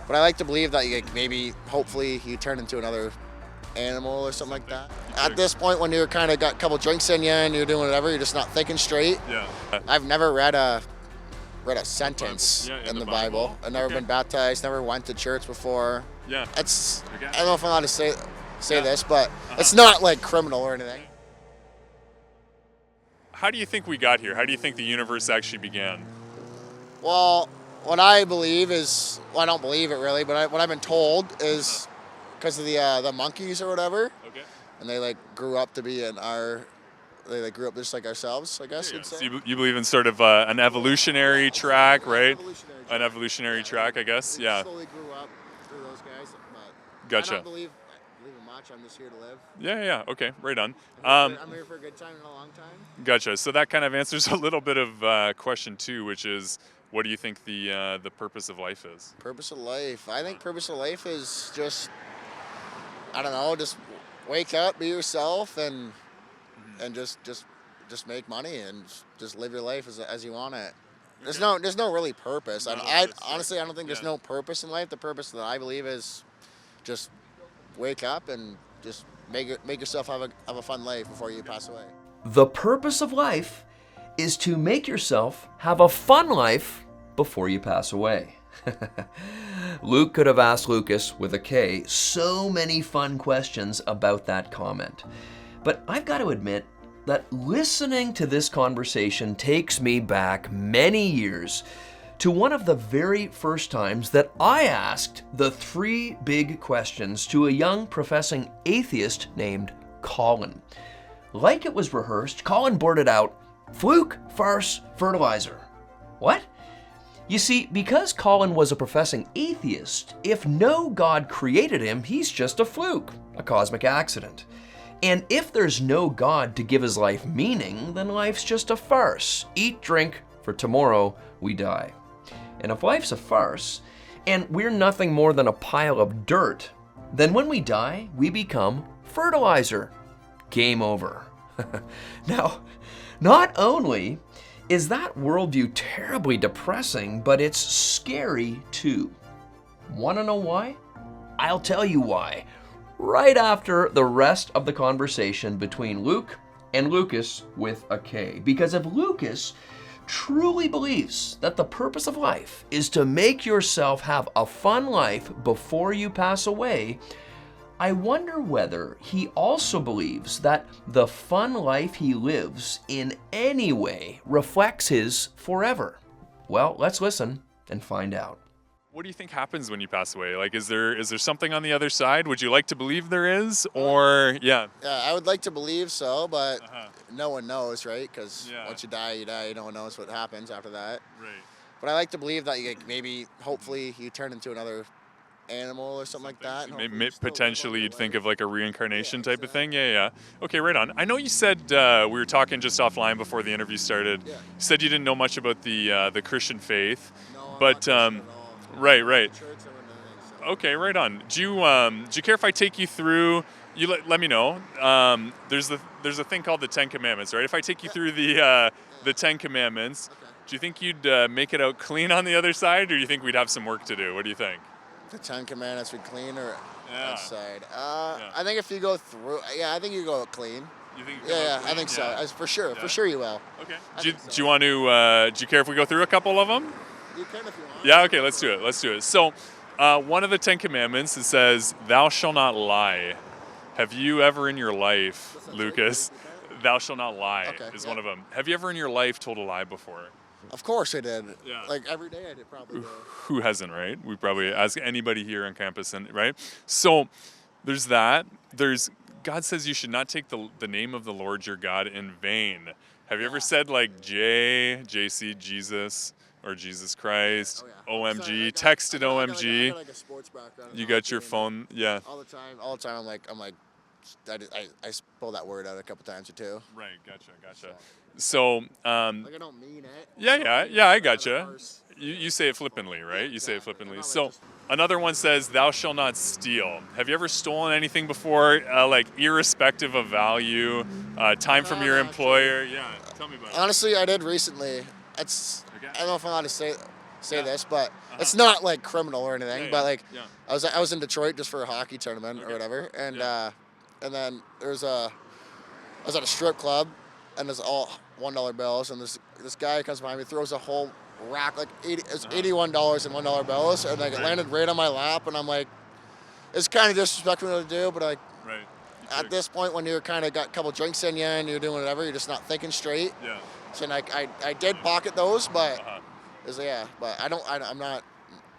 But I like to believe that maybe, hopefully, you turn into another animal or something like that. At this point, when you're kind of got a couple drinks in you and you're doing whatever, you're just not thinking straight. Yeah. I've never read a sentence in in the the Bible. Bible. I've never Okay. been baptized, never went to church before. Yeah. It's Okay. I don't know if I'm allowed to say Yeah. this, but it's not like criminal or anything. How do you think we got here? How do you think the universe actually began? Well, what I believe is, well, I don't believe it really, but what I've been told is because of the monkeys or whatever, Okay. and they like grew up to be they like grew up just like ourselves, I guess Yeah. you'd say. So you believe in sort of an evolutionary track, right? Evolutionary An evolutionary track, I guess. They Yeah. slowly grew up through those guys, but Gotcha. I don't believe in much. I'm just here to live. Yeah. Okay. Right on. I'm here for a good time and a long time. Gotcha. So that kind of answers a little bit of question two, which is, what do you think the purpose of life is? Purpose of life. I think purpose of life is just, I don't know, just wake up, be yourself, and just make money and just live your life as you want it. There's no really purpose. I honestly I don't think there's no purpose in life. The purpose that I believe is just wake up and just make yourself have a fun life before you pass away. The purpose of life is to make yourself have a fun life before you pass away. Luke could have asked Lukas, with a K, so many fun questions about that comment. But I've got to admit that listening to this conversation takes me back many years to one of the very first times that I asked the three big questions to a young professing atheist named Colin. Like it was rehearsed, Colin blurted out, "Fluke, farce, fertilizer." What? You see, because Colin was a professing atheist, if no God created him, he's just a fluke, a cosmic accident. And if there's no God to give his life meaning, then life's just a farce. Eat, drink, for tomorrow we die. And if life's a farce, and we're nothing more than a pile of dirt, then when we die, we become fertilizer. Game over. Now, not only is that worldview terribly depressing, but it's scary too. Want to know why? I'll tell you why, right after the rest of the conversation between Luke and Lukas with a K. Because if Lukas truly believes that the purpose of life is to make yourself have a fun life before you pass away, I wonder whether he also believes that the fun life he lives in any way reflects his forever. Well, let's listen and find out. What do you think happens when you pass away? Like, is there something on the other side? Would you like to believe there is? Or, yeah. Yeah, I would like to believe so, but no one knows, right? Because Yeah. once you die, no one knows what happens after that. Right. But I like to believe that maybe, hopefully, you turn into another animal or something like that. and hopefully you still live Potentially, on you'd your think life. of like a reincarnation Yeah, type of thing. Yeah. Okay, right on. I know you said we were talking just offline before the interview started. Yeah. You said you didn't know much about the Christian faith, No, I'm but not Christian at all. right. Church, I wouldn't know anything, so. Okay, right on. Do you care if I take you through? You let me know. There's a thing called the Ten Commandments, right? If I take you through the Ten Commandments, Okay. do you think you'd make it out clean on the other side, or do you think we'd have some work to do? What do you think? The Ten Commandments would clean or Yeah. outside. Yeah. I think if you go through, I think you go clean. You think? Yeah, I think so. For sure. Yeah. For sure you will. Okay. I Do you, think so. do you want to? Do you care if we go through a couple of them? You can if you want. Yeah. Okay. Let's do it. So, one of the Ten Commandments, it says, "Thou shalt not lie." Have you ever in your life, Lukas, "Thou shalt not lie" Okay, is yeah. one of them. Have you ever in your life told a lie before? Of course I did. Yeah. Like every day I did probably. Do. Who hasn't, right? We probably ask anybody here on campus, and right. So, there's that. There's God says you should not take the name of the Lord your God in vain. Have you ever said like JC, Jesus, or Jesus Christ, Oh, yeah. OMG, So I texted got OMG? I got like a sports background. and You all got that your too, and phone, yeah. All the time. I'm like, I pull that word out a couple times or two. Right, gotcha. So, Like I don't mean it. yeah, I gotcha. Verse. You say it flippantly, right? You say it exactly. flippantly. Not like So, just- another one says, "Thou shalt not steal." Have you ever stolen anything before, like irrespective of value, time from your Not employer? Yeah, tell me about it. Honestly, I did recently. I don't know if I'm allowed to say say this, but it's not like criminal or anything. Yeah, but like, yeah. I was in Detroit just for a hockey tournament or whatever, and then I was at a strip club, and there's all $1 bills, and this guy comes behind me, throws a whole rack like it's $81 in $1 bills, and like it landed right on my lap, and I'm like, it's kind of disrespectful to do, but like. Right. At this point, when you're kind of got a couple drinks in you and you're doing whatever, you're just not thinking straight. Yeah. So like I did pocket those, but but I'm not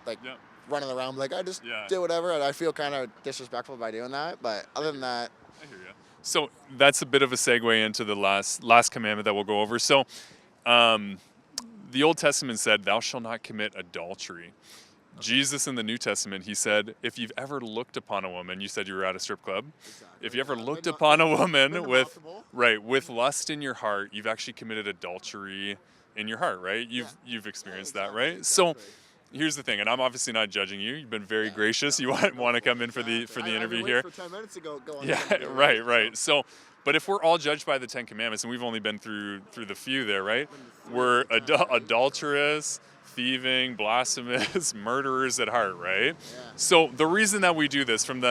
like running around like I just did whatever, and I feel kind of disrespectful by doing that. But other than that, I hear you. So that's a bit of a segue into the last commandment that we'll go over. So, the Old Testament said, "Thou shalt not commit adultery." Jesus in the New Testament, he said, if you've ever looked upon a woman, you said you were at a strip club. Exactly. If you ever looked upon a woman with lust in your heart, you've actually committed adultery in your heart, right? You've experienced that, right? Exactly. So here's the thing, and I'm obviously not judging you. You've been very gracious. You want to come in for the interview here. For 10 minutes ago, go on. Yeah, right. So, but if we're all judged by the 10 Commandments, and we've only been through the few there, right? We're adulterous, thieving, blasphemous, murderers at heart, right? Yeah. So the reason that we do this is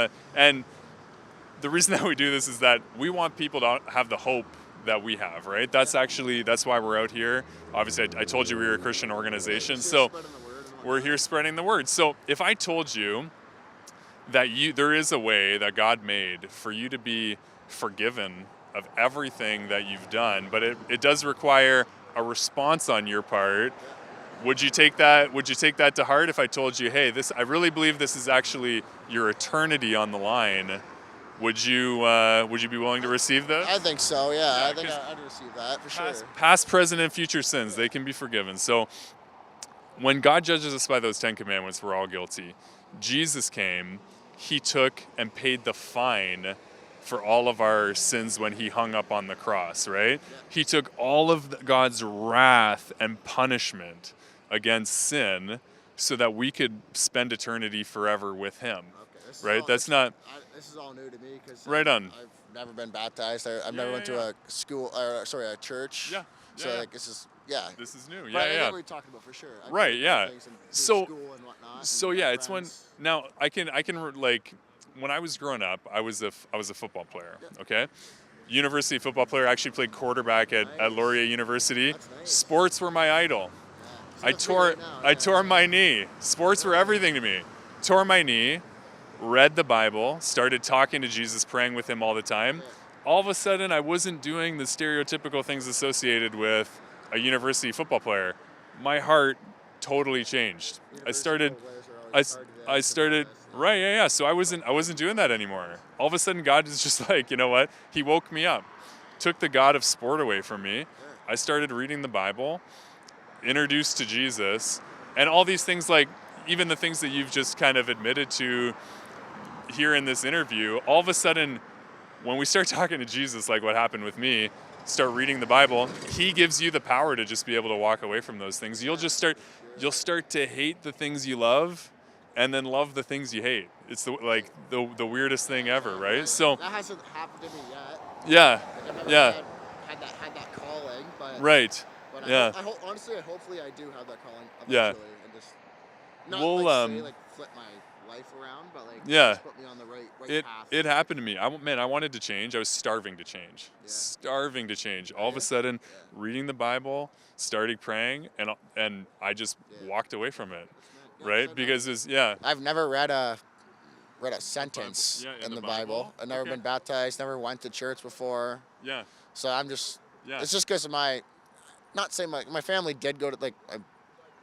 that we want people to have the hope that we have, right? That's why we're out here. Obviously, I told you we were a Christian organization, so we're here spreading the word. So if I told you that there is a way that God made for you to be forgiven of everything that you've done, but it does require a response on your part. Would you take that? Would you take that to heart if I told you, hey, I really believe this is actually your eternity on the line? Would you be willing to receive this? I think so. Yeah, I think I'd receive that for sure. Past, present, and future sins, they can be forgiven. So when God judges us by those 10 Commandments, we're all guilty. Jesus came, he took and paid the fine for all of our sins when he hung up on the cross, right? Yeah. He took all of God's wrath and punishment against sin so that we could spend eternity forever with him, right? This is all new to me because I've never been baptized. I've never went to a church. Yeah. So like this is new. Yeah, I know what you're talking about for sure. Right. Yeah. So it's when now I can like when I was growing up, I was a football player. Okay. University football player. I actually played quarterback at Laurier University. Nice. Sports were my idol. I tore my knee. Sports were everything to me. Tore my knee, read the Bible, started talking to Jesus, praying with him all the time. All of a sudden, I wasn't doing the stereotypical things associated with a university football player. My heart totally changed. I started. Right, yeah. So I wasn't doing that anymore. All of a sudden, God is just like, you know what? He woke me up, took the God of sport away from me. I started reading the Bible, introduced to Jesus, and all these things, like even the things that you've just kind of admitted to here in this interview. All of a sudden, when we start talking to Jesus, like what happened with me, start reading the Bible, he gives you the power to just be able to walk away from those things. You'll start to hate the things you love, and then love the things you hate. It's the weirdest thing ever, right? So that hasn't happened to me yet. Yeah, had that calling, but right. But honestly, hopefully, I do have that calling eventually, and just not flip my life around, but just put me on the right path. It happened to me. I wanted to change. I was starving to change. All of a sudden, reading the Bible, started praying, and I just walked away from it. Right, because I've never read a sentence in the Bible. I've never been baptized. Never went to church before. Yeah. So I'm just. It's just because of my family did go to my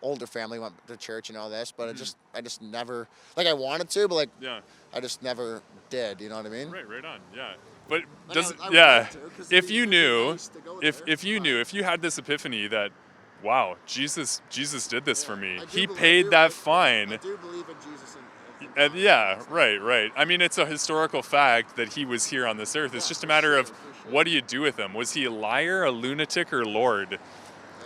older family went to church and all this, but I just never I wanted to, but I just never did. You know what I mean? Right on. Yeah. But if you had this epiphany that, wow, Jesus did this for me. He paid that fine. I do believe in Jesus. Right. I mean, it's a historical fact that he was here on this earth. It's just a matter of what do you do with him? Was he a liar, a lunatic, or Lord?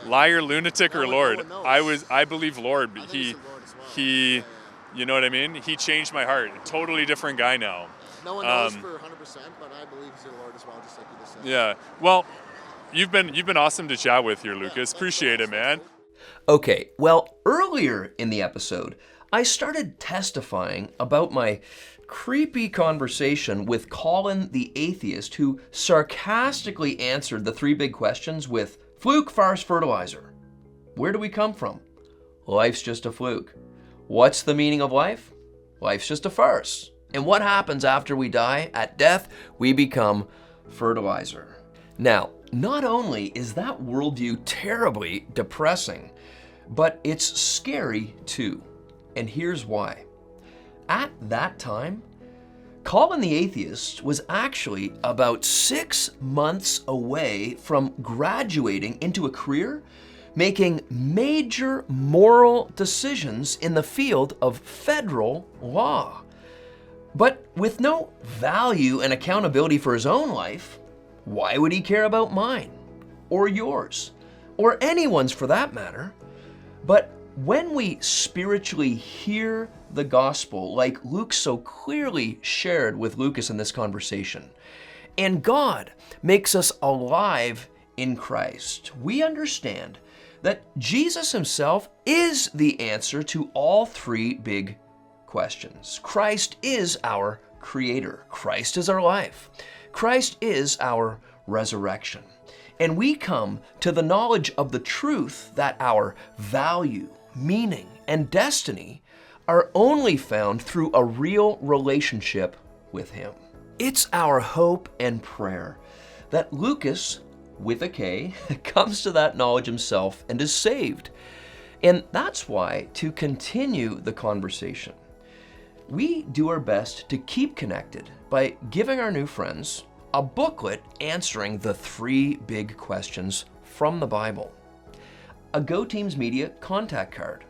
Liar, lunatic, or Lord? I believe Lord. He, you know what I mean? He changed my heart. Totally different guy now. No one knows for 100%, but I believe he's the Lord as well, just like you just said. Yeah. Well, you've been awesome to chat with here, Lucas. Appreciate it, man. Okay, well, earlier in the episode, I started testifying about my creepy conversation with Colin the atheist, who sarcastically answered the 3 big questions with fluke, farce, fertilizer. Where do we come from? Life's just a fluke. What's the meaning of life? Life's just a farce. And what happens after we die? At death, we become fertilizer. Now, not only is that worldview terribly depressing, but it's scary too. And here's why. At that time, Colin the atheist was actually about 6 months away from graduating into a career making major moral decisions in the field of federal law. But with no value and accountability for his own life, why would he care about mine, or yours, or anyone's for that matter? But when we spiritually hear the gospel, like Luke so clearly shared with Lukas in this conversation, and God makes us alive in Christ, we understand that Jesus himself is the answer to all 3 big questions. Christ is our creator. Christ is our life. Christ is our resurrection. And we come to the knowledge of the truth that our value, meaning, and destiny are only found through a real relationship with him. It's our hope and prayer that Lukas, with a K, comes to that knowledge himself and is saved. And that's why, to continue the conversation, we do our best to keep connected by giving our new friends a booklet answering the 3 big questions from the Bible, a Go Teams Media contact card,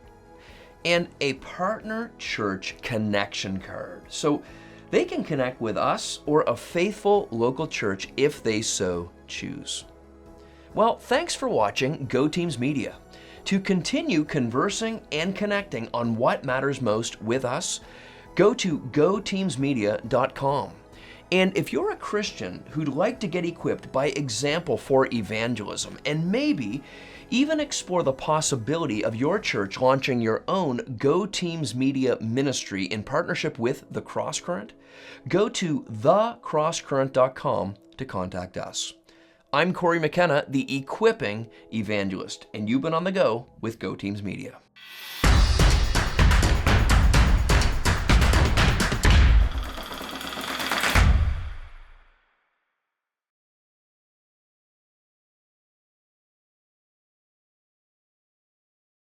and a partner church connection card, so they can connect with us or a faithful local church if they so choose. Well, thanks for watching Go Teams Media. To continue conversing and connecting on what matters most with us, go to goteamsmedia.com. And if you're a Christian who'd like to get equipped by example for evangelism and maybe even explore the possibility of your church launching your own Go Teams Media ministry in partnership with The Crosscurrent, go to thecrosscurrent.com to contact us. I'm Corey McKenna, the Equipping Evangelist, and you've been on the go with Go Teams Media.